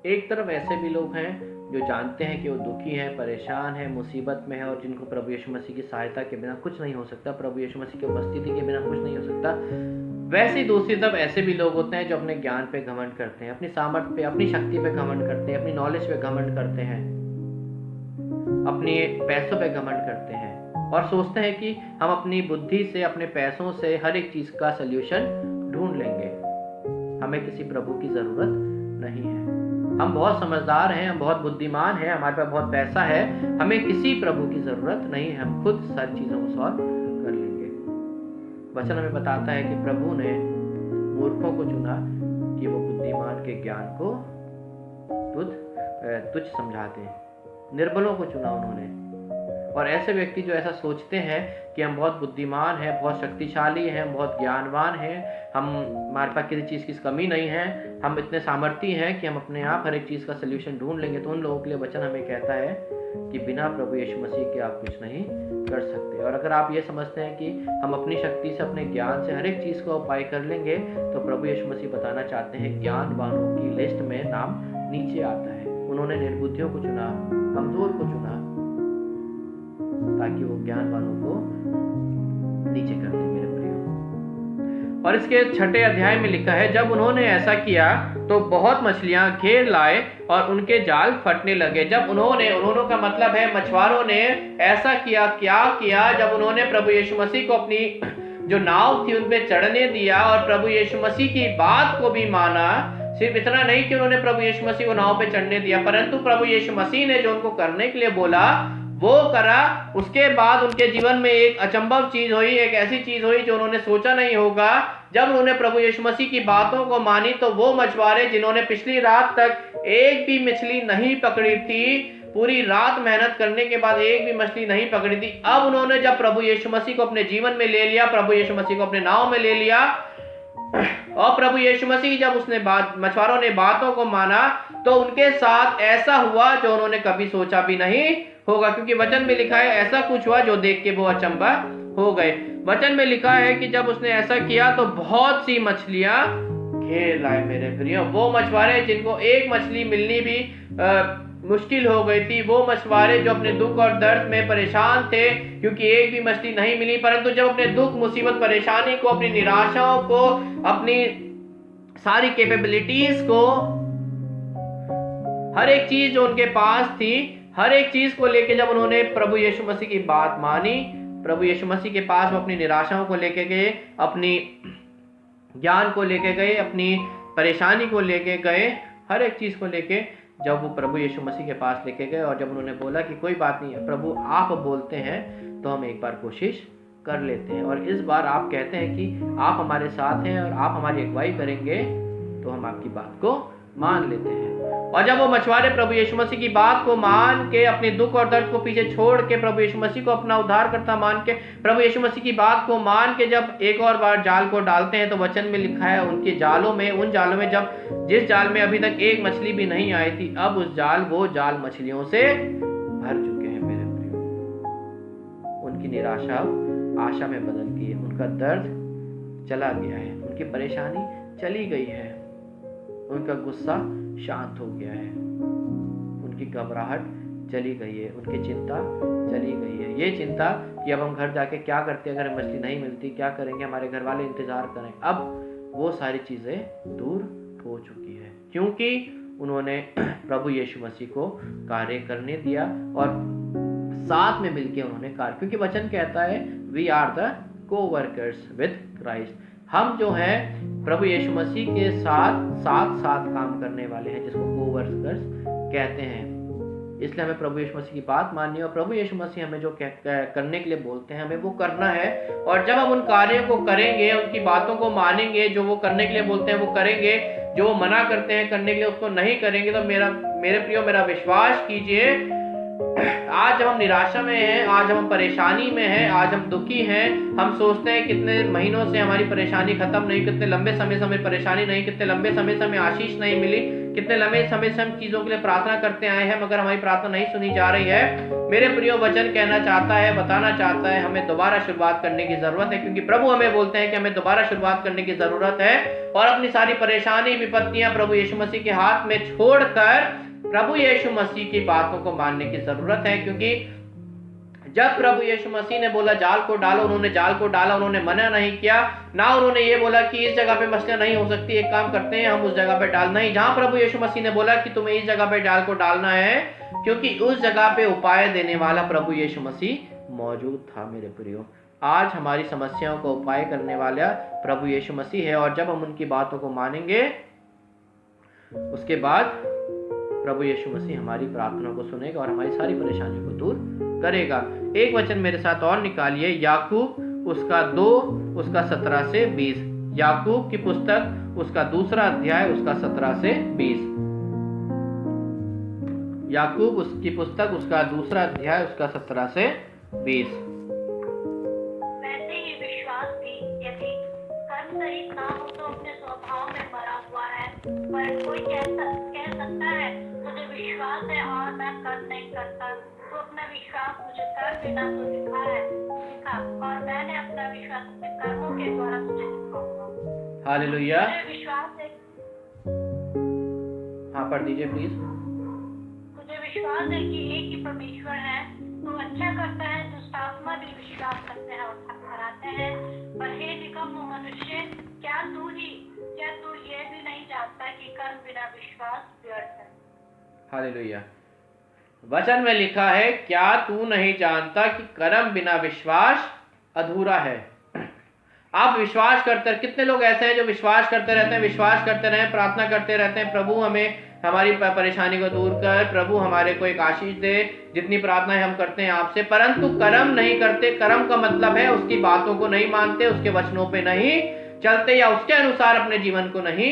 एक तरफ ऐसे भी लोग हैं जो जानते हैं कि वो दुखी हैं, परेशान हैं, मुसीबत में हैं और जिनको प्रभु यीशु मसीह की सहायता के बिना कुछ नहीं हो सकता, प्रभु यीशु मसीह की उपस्थिति के बिना कुछ नहीं हो सकता। वैसे ही दूसरी तरफ ऐसे भी लोग होते हैं जो अपने ज्ञान पे घमंड करते हैं, अपनी सामर्थ्य पे, अपनी शक्ति पे घमंड करते हैं, अपनी नॉलेज पे घमंड करते हैं, अपने पैसों पे घमंड करते हैं और सोचते हैं कि हम अपनी बुद्धि से, अपने पैसों से हर एक चीज का सल्यूशन ढूंढ लेंगे, हमें किसी प्रभु की जरूरत नहीं है, हम बहुत समझदार हैं, हम बहुत बुद्धिमान हैं, हमारे पास बहुत पैसा है, हमें किसी प्रभु की जरूरत नहीं है, हम खुद सारी चीजों को सॉल्व कर लेंगे। वचन हमें बताता है कि प्रभु ने मूर्खों को चुना कि वो बुद्धिमान के ज्ञान को तुच्छ समझाते हैं, निर्बलों को चुना उन्होंने। और ऐसे व्यक्ति जो ऐसा सोचते हैं कि हम बहुत बुद्धिमान हैं, बहुत शक्तिशाली हैं, बहुत ज्ञानवान हैं, हमारे पास किसी चीज़ की कमी नहीं है, हम इतने सामर्थ्य हैं कि हम अपने आप हर एक चीज़ का सल्यूशन ढूंढ लेंगे, तो उन लोगों के लिए वचन हमें कहता है कि बिना प्रभु यीशु मसीह के आप कुछ नहीं कर सकते। और अगर आप ये समझते हैं कि हम अपनी शक्ति से, अपने ज्ञान से हर एक चीज़ का उपाय कर लेंगे, तो प्रभु यीशु मसीह बताना चाहते हैं ज्ञानवानों की लिस्ट में नाम नीचे आता है। उन्होंने निर्बुद्धियों को चुना, कमजोर को चुना, ताकि वो ज्ञानवानों को नीचे कर दे मेरे प्रियो। और इसके 6 अध्याय में लिखा है, जब उन्होंने ऐसा किया तो बहुत मछलियां घेर लाए और उनके जाल फटने लगे। जब उन्होंने का मतलब है मछुआरों ने ऐसा किया, क्या किया? जब उन्होंने प्रभु यीशु मसीह को अपनी जो नाव थी उन पे चढ़ने दिया और प्रभु यीशु मसीह की बात को भी माना। सिर्फ इतना नहीं कि उन्होंने प्रभु यीशु मसीह को नाव पे चढ़ने दिया, परंतु प्रभु यीशु मसीह ने जो उनको करने के लिए बोला वो करा। उसके बाद उनके जीवन में एक अचंभव चीज हुई, एक ऐसी चीज हुई जो उन्होंने सोचा नहीं होगा। जब उन्होंने प्रभु यीशु मसीह की बातों को मानी तो वो मछुआरे जिन्होंने पिछली रात तक एक भी मछली नहीं पकड़ी थी, पूरी रात मेहनत करने के बाद एक भी मछली नहीं पकड़ी थी, अब उन्होंने जब प्रभु यीशु मसीह को अपने जीवन में ले लिया, प्रभु यीशु मसीह को अपने नाव में ले लिया और प्रभु यीशु मसीह जब मछुआरों ने बातों को माना तो उनके साथ ऐसा हुआ जो उन्होंने कभी सोचा भी नहीं होगा। क्योंकि वचन में लिखा है ऐसा कुछ हुआ जो देख के वो अचंभा हो गए। वचन में लिखा है कि जब उसने ऐसा किया तो बहुत सी मछलियां घेर लाए मेरे प्रियो। वो मछुआरे जिनको एक मछली मिलनी भी मुश्किल हो गई थी, वो मछुआरे जो अपने दुख और दर्द में परेशान थे क्योंकि एक भी मछली नहीं मिली, परंतु जब अपने दुख, मुसीबत, परेशानी को, अपनी निराशाओं को, अपनी सारी कैपेबिलिटीज को, हर एक चीज जो उनके पास थी, हर एक चीज को लेके जब उन्होंने प्रभु यीशु मसीह की बात मानी, प्रभु यीशु मसीह के पास वो अपनी निराशाओं को लेके गए, अपनी ज्ञान को लेके गए, अपनी परेशानी को लेके गए, हर एक चीज को लेके जब वो प्रभु यीशु मसीह के पास लेके गए और जब उन्होंने बोला कि कोई बात नहीं है प्रभु, आप बोलते हैं तो हम एक बार कोशिश कर लेते हैं और इस बार आप कहते हैं कि आप हमारे साथ हैं और आप हमारी अगुवाई करेंगे, तो हम आपकी बात को मान लेते हैं। और जब वो मछुआरे प्रभु यीशु मसीह की बात को मान के, अपने दुख और दर्द को पीछे छोड़ के, प्रभु यीशु मसीह को अपना उद्धारकर्ता मान के, प्रभु यीशु मसीह की बात को मान के जब एक और बार जाल को डालते हैं तो वचन में लिखा है उनके जालों में, उन जालों में जिस जाल में अभी तक एक मछली भी नहीं आई थी, अब वो जाल मछलियों से भर चुके हैं मेरे प्रियो। उनकी निराशा आशा में बदल गई है, उनका दर्द चला गया है, उनकी परेशानी चली गई है, उनका गुस्सा शांत हो गया है, उनकी घबराहट चली गई है, उनकी चिंता चली गई है। ये चिंता कि अब हम घर जाके क्या करते, अगर मछली नहीं मिलती क्या करेंगे, हमारे घर वाले इंतजार करें, अब वो सारी चीजें दूर हो चुकी है क्योंकि उन्होंने प्रभु यीशु मसीह को कार्य करने दिया और साथ में मिलकर उन्होंने कार्य, क्योंकि वचन कहता है we are the co-workers with Christ, हम जो हैं प्रभु यीशु मसीह के साथ काम करने वाले हैं, जिसको को-वर्कर्स कहते हैं। इसलिए हमें प्रभु यीशु मसीह की बात माननी है और प्रभु यीशु मसीह हमें जो करने के लिए बोलते हैं हमें वो करना है। और जब हम उन कार्यों को करेंगे, उनकी बातों को मानेंगे, जो वो करने के लिए बोलते हैं वो करेंगे, जो वो मना करते हैं करने के लिए उसको नहीं करेंगे, तो मेरे प्रियो, मेरा विश्वास कीजिए, आज जब हम निराशा में हैं, आज हम परेशानी में हैं, आज हम दुखी हैं, हम सोचते हैं कितने महीनों से हमारी परेशानी खत्म नहीं, कितने लंबे समय से हमें परेशानी नहीं, कितने लंबे समय से हमें आशीष नहीं मिली, कितने लंबे समय से हम चीजों के लिए प्रार्थना करते आए हैं मगर हमारी प्रार्थना नहीं सुनी जा रही है। मेरे प्रियो, वचन कहना चाहता है, बताना चाहता है, हमें दोबारा शुरुआत करने की जरूरत है, क्योंकि प्रभु हमें बोलते हैं कि हमें दोबारा शुरुआत करने की जरूरत है और अपनी सारी परेशानी, विपत्तियां प्रभु यीशु मसीह के हाथ में छोड़कर प्रभु यीशु मसीह की बातों को मानने की जरूरत है। क्योंकि जब प्रभु यीशु मसीह ने बोला जाल को डालो, उन्होंने जाल को डाला, उन्होंने मना नहीं किया, ना उन्होंने ये बोला कि इस जगह पे मछलियां नहीं हो सकती, एक काम करते हैं हम उस जगह पे डाल, नहीं, जहां प्रभु यीशु मसीह ने बोला कि तुम्हें इस जगह पे जाल को डालना है, क्योंकि उस जगह पे उपाय देने वाला प्रभु यीशु मसीह मौजूद था। मेरे प्रियो, आज हमारी समस्याओं को उपाय करने वाला प्रभु यीशु मसीह है और जब हम उनकी बातों को मानेंगे उसके बाद प्रभु यीशु मसीह हमारी प्रार्थना को सुनेगा और हमारी सारी परेशानियों को दूर करेगा। एक वचन मेरे साथ और निकालिए, याकूब उसका 2 उसका 17 से 20। याकूब की पुस्तक उसका 2 अध्याय उसका 17 से 20। याकूब उसकी पुस्तक उसका 2 अध्याय उसका 17 से 20। वैसे ही विश्वास भी यदि कर्म सहित ना हो तो अपने स्वभाव में मरा हुआ है, पर कोई कह सकता है मुझे विश्वास है और मैं कर्म नहीं करता, तो अपना विश्वास मुझे कर बिना तो दिखा और मैंने अपना विश्वास अपने कर्मों के द्वारा तुझे दिखाऊंगा। हालेलुया। विश्वास है, हाँ पढ़ दीजिए प्लीज। मुझे विश्वास है कि एक ही परमेश्वर है, तो अच्छा करता है जो डाल सकते हैं और थरथराते हैं। पर हे निकम्मो मनुष्य, क्या तू ये भी नहीं जानता कि कर्म बिना विश्वास व्यर्थ है। हालेलुया। वचन में लिखा है, क्या तू नहीं जानता कि कर्म बिना विश्वास अधूरा है। आप विश्वास करते, कितने लोग ऐसे हैं जो विश्वास करते रहते हैं, विश्वास करते रहे, प्रार्थना करते रहते हैं, प्रभु हमें हमारी परेशानी को दूर कर, प्रभु हमारे को एक आशीष दे, जितनी प्रार्थनाएं हम करते हैं आपसे, परंतु कर्म नहीं करते। कर्म का मतलब है उसकी बातों को नहीं मानते, उसके वचनों पे नहीं चलते, या उसके अनुसार अपने जीवन को नहीं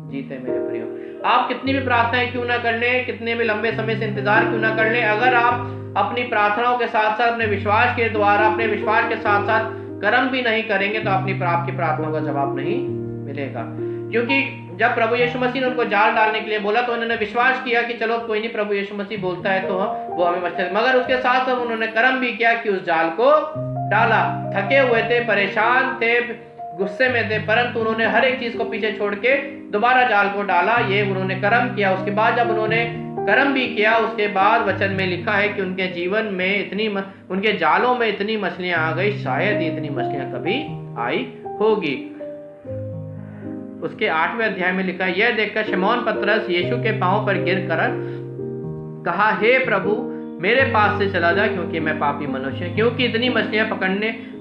जीते। मेरे प्रियो, आप कितनी भी प्रार्थनाएं क्यों ना कर लें, कितने भी लंबे समय से इंतजार क्यों ना कर लें, अगर आप अपनी प्रार्थनाओं के साथ साथ अपने विश्वास के द्वारा, अपने विश्वास के साथ साथ कर्म भी नहीं करेंगे, तो अपनी आपकी प्रार्थनाओं का जवाब नहीं मिलेगा। क्योंकि जब प्रभु यीशु मसीह ने उनको जाल डालने के लिए बोला, तो उन्होंने विश्वास किया कि चलो कोई नहीं, प्रभु यीशु मसीह बोलता है तो वो हमें मछली, मगर उसके साथ साथ उन्होंने कर्म भी किया कि उस जाल को डाला। थके हुए थे, परेशान थे, गुस्से में थे, परंतु उन्होंने हर एक चीज को पीछे छोड़ के दोबारा जाल को डाला। ये उन्होंने कर्म किया। उसके बाद जब उन्होंने कर्म भी किया, उसके बाद वचन में लिखा है कि उनके जीवन में उनके जालों में इतनी मछलियां आ गई, शायद इतनी मछलियां कभी आई होगी। उसके 8वें अध्याय में लिखा है, यह देखकर शमौन पतरस यीशु के पांव पर गिर कर कहा, हे प्रभु, मेरे पास से चला जा, क्योंकि मैं पापी मनुष्य हूं। क्योंकि इतनी मछलियां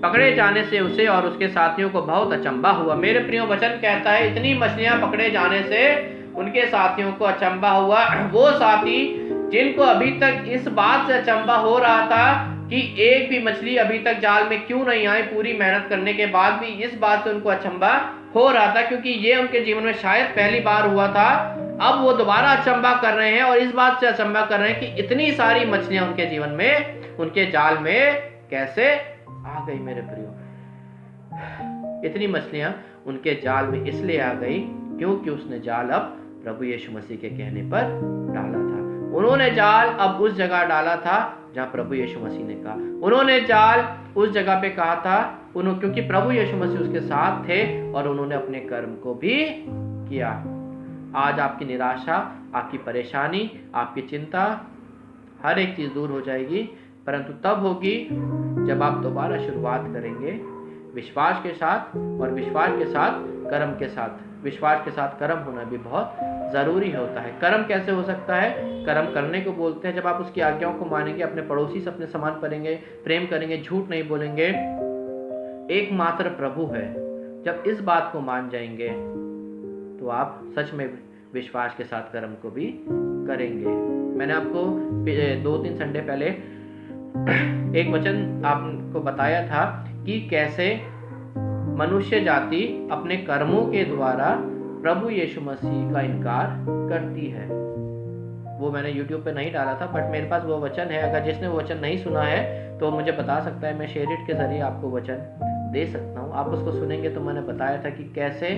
पकड़े जाने से उसे और उसके साथियों को बहुत अचंभा हुआ। मेरे प्रियो, वचन कहता है इतनी मछलियां पकड़े जाने से उनके साथियों को अचंभा हुआ। वो साथी जिनको अभी तक इस बात से अचंभा हो रहा था कि एक भी मछली अभी तक जाल में क्यों नहीं आई, पूरी मेहनत करने के बाद भी इस बात से उनको अचंभा हो रहा था, क्योंकि ये उनके जीवन में शायद पहली बार हुआ था। अब वो दोबारा अचंभा कर रहे हैं और इस बात से अचंभा कर रहे हैं कि इतनी सारी मछलियां उनके जीवन में, उनके जाल में कैसे आ गई। मेरे प्रियो, इतनी मछलियां उनके जाल में इसलिए आ गई क्योंकि उसने जाल अब प्रभु यीशु मसीह के कहने पर डाला था। उन्होंने जाल अब उस जगह डाला था जहां प्रभु यीशु मसीह ने कहा। उन्होंने जाल उस जगह पे कहा था, क्योंकि प्रभु यीशु मसीह उसके साथ थे और उन्होंने अपने कर्म को भी किया। आज आपकी निराशा, आपकी परेशानी, आपकी चिंता, हर एक चीज दूर हो जाएगी, परंतु तब होगी जब आप दोबारा शुरुआत करेंगे विश्वास के साथ, और विश्वास के साथ कर्म के साथ। विश्वास के साथ कर्म होना भी बहुत जरूरी होता है। कर्म कैसे हो सकता है? कर्म करने को बोलते हैं जब आप उसकी आज्ञाओं को मानेंगे, अपने पड़ोसी से अपने समान करेंगे, प्रेम करेंगे, झूठ नहीं बोलेंगे, एकमात्र प्रभु है। जब इस बात को मान जाएंगे तो आप सच में विश्वास के साथ कर्म को भी करेंगे। मैंने आपको 2-3 संडे पहले एक वचन आपको बताया था कि कैसे मनुष्य जाति अपने कर्मों के द्वारा प्रभु यीशु मसीह का इनकार करती है। वो मैंने YouTube पे नहीं डाला था, बट मेरे पास वो वचन है। अगर जिसने वो वचन नहीं सुना है तो मुझे बता सकता है, मैं शेयर इट के जरिए आपको वचन दे सकता हूँ। आप उसको सुनेंगे तो मैंने बताया था कि कैसे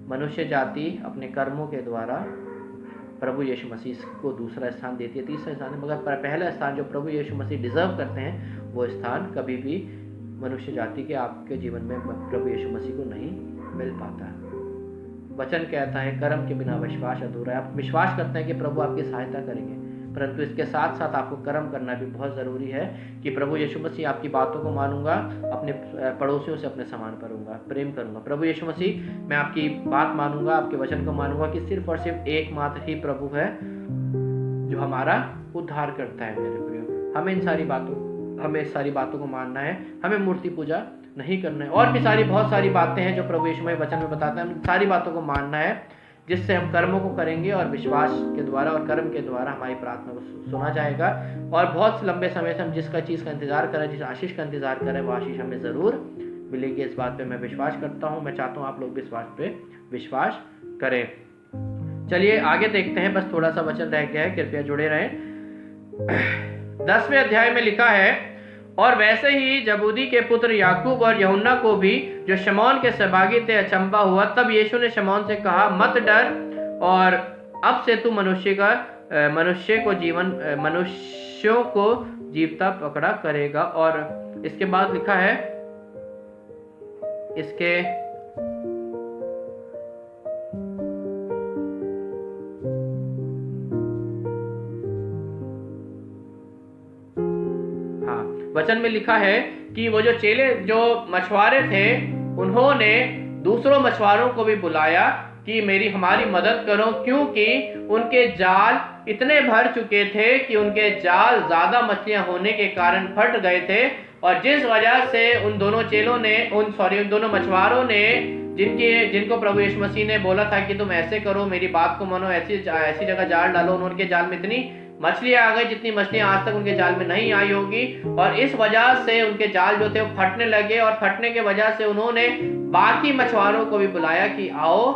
मनुष्य जाति अपने कर्मों के द्वारा प्रभु यीशु मसीह को दूसरा स्थान देती है, तीसरा स्थान, मगर पहला स्थान जो प्रभु यीशु मसीह डिजर्व करते हैं, वो स्थान कभी भी मनुष्य जाति के आपके जीवन में प्रभु यीशु मसीह को नहीं मिल पाता। वचन कहता है कर्म के बिना विश्वास अधूरा है। आप विश्वास करते हैं कि प्रभु आपकी सहायता करेंगे, परंतु इसके साथ साथ आपको कर्म करना भी बहुत ज़रूरी है कि प्रभु यीशु मसीह आपकी बातों को मानूंगा, अपने पड़ोसियों से अपने समान करूंगा, प्रेम करूंगा। प्रभु यीशु मसीह, मैं आपकी बात मानूंगा, आपके वचन को मानूंगा कि सिर्फ और सिर्फ एकमात्र ही प्रभु है जो हमारा उद्धार करता है। मेरे प्रियो, हमें इस सारी बातों को मानना है। हमें मूर्ति पूजा नहीं करना है। और भी बहुत सारी बातें हैं जो प्रभु यीशु मसीह वचन में बताते हैं। हम सारी बातों को मानना है, जिससे हम कर्मों को करेंगे और विश्वास के द्वारा और कर्म के द्वारा हमारी प्रार्थना को सुना जाएगा। और बहुत लंबे समय से हम जिस चीज़ का इंतजार करें, जिस आशीष का इंतजार करें, वो आशीष हमें ज़रूर मिलेगी। इस बात पे मैं विश्वास करता हूँ। मैं चाहता हूँ आप लोग भी इस बात पे विश्वास करें। चलिए आगे देखते हैं, बस थोड़ा सा वचन रह गया है, कृपया जुड़े रहें। 10वें अध्याय में लिखा है, और वैसे ही जबूदी के पुत्र याकूब और यूहन्ना को भी, जो शमौन के सहभागी थे, अचंभा हुआ। तब यीशु ने शमौन से कहा, मत डर, और अब से तू मनुष्यों को जीवता पकड़ा करेगा। और इसके बाद लिखा है, इसके वचन में लिखा है कि वो जो चेले जो मछुआरे थे उन्होंने दूसरों मछुआरों को भी बुलाया कि हमारी मदद करो, क्योंकि उनके जाल इतने भर चुके थे कि उनके जाल ज्यादा मछलियां होने के कारण फट गए थे। और जिस वजह से उन दोनों मछुआरों ने जिनको प्रभु यीशु मसीह ने बोला था कि तुम ऐसे करो, मेरी बात को मानो, ऐसी जगह जाल डालो, उनके जाल में इतनी मछलियां आ गई जितनी मछलियां आज तक उनके जाल में नहीं आई होगी। और इस वजह से उनके जाल जो थे वो फटने लगे, और फटने के वजह से उन्होंने बाकी मछुआरों को भी बुलाया कि आओ,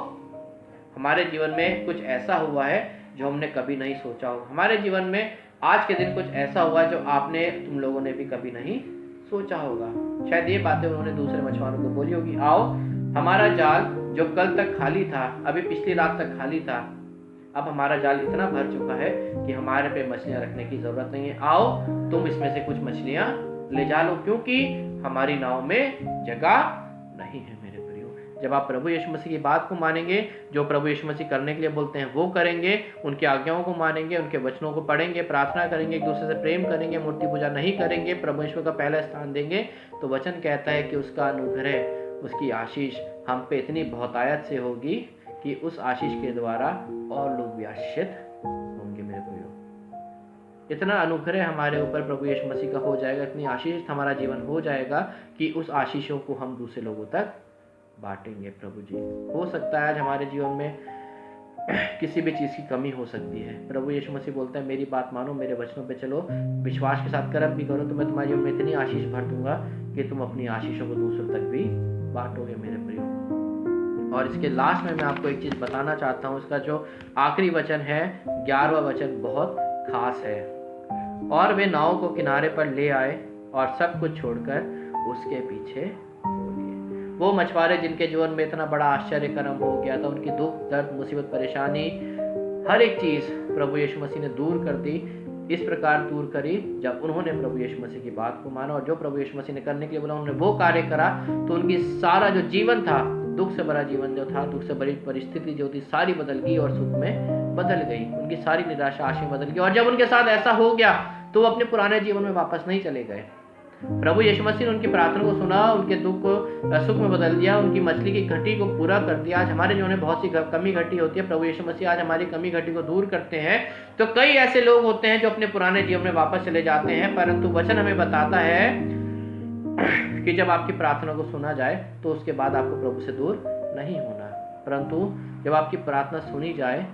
हमारे जीवन में कुछ ऐसा हुआ है जो हमने कभी नहीं सोचा हो। हमारे जीवन में आज के दिन कुछ ऐसा हुआ जो तुम लोगों ने भी कभी नहीं सोचा होगा। शायद ये बातें उन्होंने दूसरे मछुआरों को बोली होगी, आओ, हमारा जाल जो कल तक खाली था, अभी पिछली रात तक खाली था, अब हमारा जाल इतना भर चुका है कि हमारे पे मछलियां रखने की जरूरत नहीं है। आओ, तुम इसमें से कुछ मछलियां ले जा लो, क्योंकि हमारी नाव में जगह नहीं है। मेरे प्रियो, जब आप प्रभु यीशु मसीह की बात को मानेंगे, जो प्रभु यीशु मसीह करने के लिए बोलते हैं वो करेंगे, उनकी आज्ञाओं को मानेंगे, उनके वचनों को पढ़ेंगे, प्रार्थना करेंगे, एक दूसरे से प्रेम करेंगे, मूर्ति पूजा नहीं करेंगे, प्रभु यीशु का पहला स्थान देंगे, तो वचन कहता है कि उसका अनुग्रह, उसकी आशीष हम पे इतनी बहुतायत से होगी कि उस आशीष के द्वारा और लोग भी आशीषित होंगे। मेरे प्रियो, इतना अनुग्रह हमारे ऊपर प्रभु यीशु मसीह का हो जाएगा, इतनी आशीष हमारा जीवन हो जाएगा कि उस आशीषों को हम दूसरे लोगों तक बांटेंगे। प्रभु जी, हो सकता है आज हमारे जीवन में किसी भी चीज की कमी हो सकती है। प्रभु यीशु मसीह बोलता है, मेरी बात मानो, मेरे वचनों पे चलो, विश्वास के साथ कर्म भी करो, तो मैं तुम्हारे जीवन में इतनी आशीष भर दूंगा कि तुम अपनी आशीषों को दूसरों तक भी बांटोगे। मेरे प्रियो, और इसके लास्ट में मैं आपको एक चीज बताना चाहता हूँ। इसका जो आखिरी वचन है, 11वां वचन, बहुत खास है। और वे नाव को किनारे पर ले आए और सब कुछ छोड़कर उसके पीछे हो लिए। वो मछुआरे जिनके जीवन में इतना बड़ा आश्चर्य कर्म हो गया था, उनकी दुख, दर्द, मुसीबत, परेशानी, हर एक चीज प्रभु यीशु मसीह ने दूर कर दी। इस प्रकार दूर करी जब उन्होंने प्रभु यीशु मसीह की बात को माना, और जो प्रभु यीशु मसीह ने करने के लिए बोला उन्होंने वो कार्य करा, तो उनकी सारा जो जीवन था, दुख से भरा जीवन जो था, दुख से भरी परिस्थिति जो थी, सारी बदल गई और सुख में बदल गई। उनकी सारी निराशा आशा बदल गई। और जब उनके साथ ऐसा हो गया तो वो अपने पुराने जीवन में वापस नहीं चले गए। प्रभु यीशु मसीह ने उनकी प्रार्थना को सुना, उनके दुख को सुख में बदल दिया, उनकी मछली की घटी को पूरा कर दिया। आज हमारे जीवन में बहुत सी कमी घटी होती है, प्रभु यीशु मसीह आज हमारी कमी घटी को दूर करते हैं। तो कई ऐसे लोग होते हैं जो अपने पुराने जीवन में वापस चले जाते हैं, परंतु वचन हमें बताता है कि जब आपकी प्रार्थना को सुना जाए तो उसके बाद आपको प्रभु से दूर नहीं होना, परंतु जब आपकी प्रार्थना सुनी जाए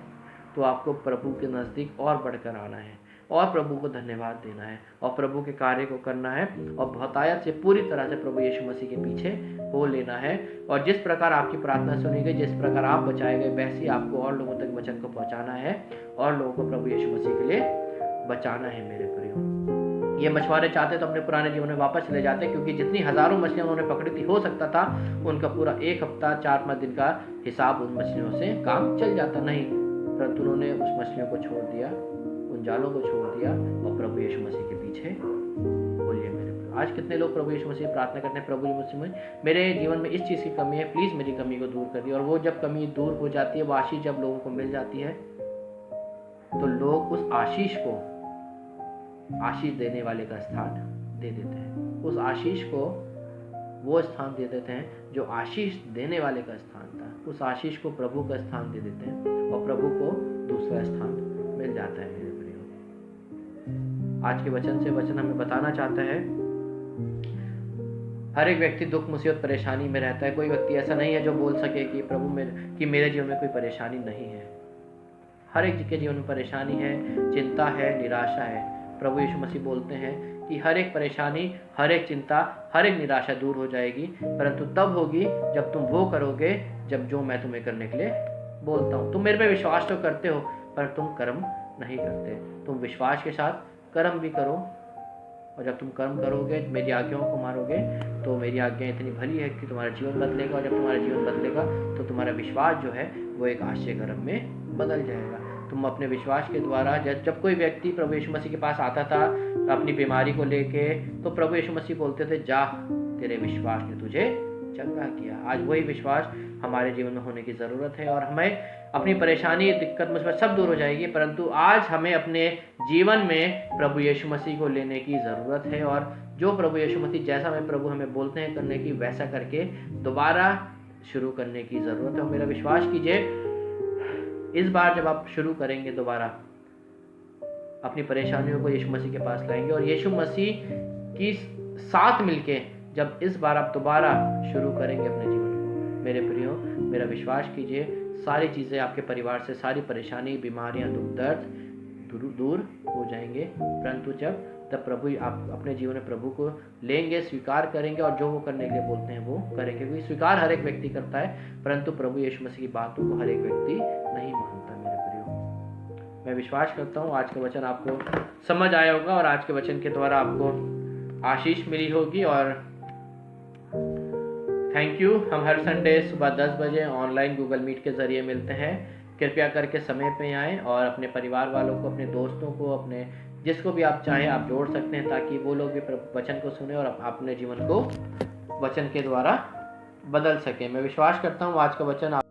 तो आपको प्रभु के नजदीक और बढ़कर आना है, और प्रभु को धन्यवाद देना है, और प्रभु के कार्य को करना है, और बहुतायत से पूरी तरह से प्रभु यीशु मसीह के पीछे हो लेना है। और जिस प्रकार आपकी प्रार्थना सुनी गई, जिस प्रकार आप बचाए गए, वैसे ही आपको और लोगों तक वचन को पहुंचाना है और लोगों को प्रभु यीशु मसीह के लिए बचाना है। मेरे प्रियो, ये मछुआरे चाहते तो अपने पुराने जीवन में वापस चले जाते, क्योंकि जितनी हजारों मछलियां उन्होंने पकड़ी थी, हो सकता था उनका पूरा 1 हफ्ता 4-5 दिन का हिसाब उन मछलियों से काम चल जाता। नहीं, परंतु उन्होंने उस मछलियों को छोड़ दिया, उन जालों को छोड़ दिया और प्रभु यीशु मसीह के पीछे बोलिए। मेरे आज कितने लोग प्रभु यीशु मसीह प्रार्थना करते हैं, प्रभु यीशु मसीह मेरे जीवन में इस चीज़ की कमी है, प्लीज़ मेरी कमी को दूर कर दिए। और वो जब कमी दूर हो जाती है, वो आशीष जब लोगों को मिल जाती है, तो लोग उस आशीष को आशीष देने वाले का स्थान दे देते हैं। उस आशीष को वो स्थान दे देते हैं जो आशीष देने वाले का स्थान था। उस आशीष को प्रभु का स्थान दे देते हैं और प्रभु को दूसरा स्थान मिल जाता है। मेरे प्रियो, आज के वचन से वचन हमें बताना चाहता है, हर एक व्यक्ति दुख, मुसीबत, परेशानी में रहता है। कोई व्यक्ति ऐसा नहीं है जो बोल सके कि प्रभु मेरे जीवन में कोई परेशानी नहीं है। हर एक के जीवन में परेशानी है, चिंता है, निराशा है। प्रभु यीशु मसीह बोलते हैं कि हर एक परेशानी, हर एक चिंता, हर एक निराशा दूर हो जाएगी, परंतु तब होगी जब तुम वो करोगे जब जो मैं तुम्हें करने के लिए बोलता हूँ। तुम मेरे पे विश्वास तो करते हो, पर तुम कर्म नहीं करते। तुम विश्वास के साथ कर्म भी करो, और जब तुम कर्म करोगे, मेरी आज्ञाओं को मारोगे, तो मेरी आज्ञा इतनी भली है कि तुम्हारा जीवन बदलेगा। और जब तुम्हारा जीवन बदलेगा तो तुम्हारा विश्वास जो है वो एक आश्चर्य कर्म में बदल जाएगा। तुम अपने विश्वास के द्वारा, जब कोई व्यक्ति प्रभु यीशु मसीह के पास आता था अपनी बीमारी को लेके, तो प्रभु यीशु मसीह बोलते थे, जा, तेरे विश्वास ने तुझे चंगा किया। आज वही विश्वास हमारे जीवन में होने की ज़रूरत है, और हमें अपनी परेशानी, दिक्कत, मुसीबत सब दूर हो जाएगी, परंतु आज हमें अपने जीवन में प्रभु यीशु मसीह को लेने की ज़रूरत है। और जो प्रभु यीशु मसीह जैसा मैं प्रभु हमें बोलते हैं करने की, वैसा करके दोबारा शुरू करने की ज़रूरत है। और मेरा विश्वास कीजिए, इस बार जब आप शुरू करेंगे दोबारा अपनी परेशानियों को यीशु मसीह के पास लाएंगे और यीशु मसीह की साथ मिलके जब इस बार आप दोबारा शुरू करेंगे अपने जीवन को, मेरे प्रियो, मेरा विश्वास कीजिए सारी चीज़ें आपके परिवार से, सारी परेशानी, बीमारियां, दुख दर्द दूर हो जाएंगे। परंतु तब प्रभु आप अपने जीवन में प्रभु को लेंगे, स्वीकार करेंगे और जो वो करने के लिए बोलते हैं वो करेंगे। क्योंकि स्वीकार हर एक व्यक्ति करता है, परंतु प्रभु यीशु मसीह की बातों को हर एक व्यक्ति नहीं मानता। मेरे प्रियो, मैं विश्वास करता हूँ आज का वचन आपको समझ आया होगा और आज के वचन के द्वारा आपको आशीष मिली होगी। और थैंक यू। हम हर संडे सुबह 10 बजे ऑनलाइन गूगल मीट के ज़रिए मिलते हैं। कृपया करके समय पे आएँ और अपने परिवार वालों को, अपने दोस्तों को, अपने जिसको भी आप चाहें आप जोड़ सकते हैं, ताकि वो लोग भी वचन को सुने और अपने जीवन को वचन के द्वारा बदल सकें। मैं विश्वास करता हूँ आज का वचन आप